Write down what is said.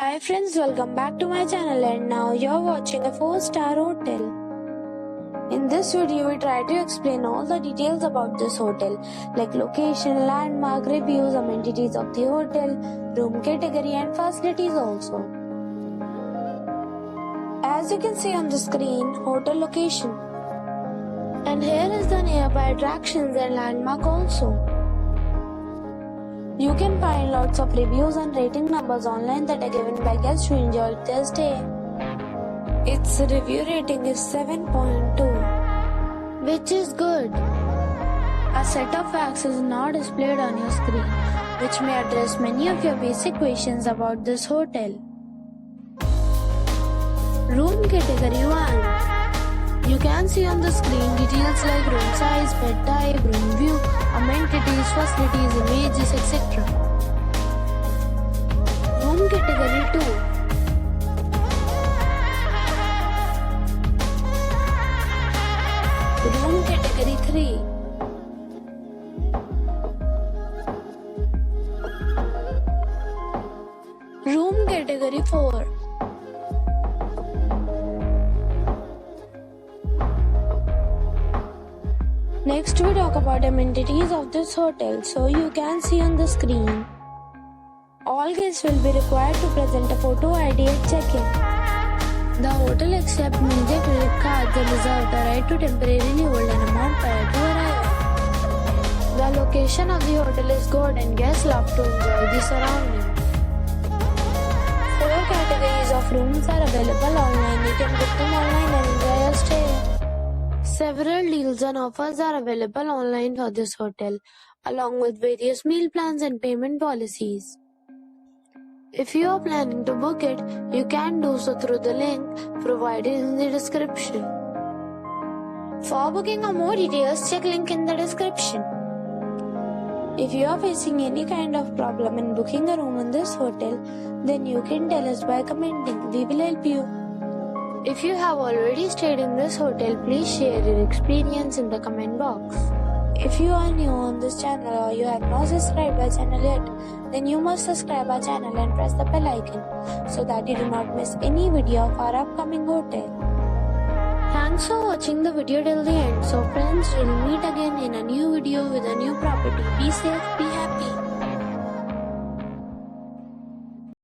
Hi friends, welcome back to my channel and now you're watching a 4-star hotel. In this video, we try to explain all the details about this hotel like location, landmark, reviews, amenities of the hotel, room category and facilities also. As you can see on the screen, hotel location. And here is the nearby attractions and landmark also. You can find lots of reviews and rating numbers online that are given by guests who enjoyed their stay. Its review rating is 7.2, which is good. A set of facts is now displayed on your screen, which may address many of your basic questions about this hotel. Room category 1. You can see on the screen details like room size, bed type, room view, amenities, facilities, images, etc. Room category 2. Room category 3. Room category 4. Next we talk about amenities of this hotel. So you can see on the screen. All guests will be required to present a photo ID at check-in. The hotel accepts major credit cards and reserves the right to temporarily hold an amount prior to arrival. The location of the hotel is good and guests love to enjoy the surroundings. 4 categories of rooms are available online. You can book them online and enjoy your stay. Several deals and offers are available online for this hotel, along with various meal plans and payment policies. If you are planning to book it, you can do so through the link provided in the description. For booking or more details, check link in the description. If you are facing any kind of problem in booking a room in this hotel, then you can tell us by commenting. We will help you. If you have already stayed in this hotel, please share your experience in the comment box. If you are new on this channel or you have not subscribed our channel yet, then you must subscribe our channel and press the bell icon so that you do not miss any video of our upcoming hotel. Thanks for watching the video till the end. So friends, we'll meet again in a new video with a new property. Be safe, be happy.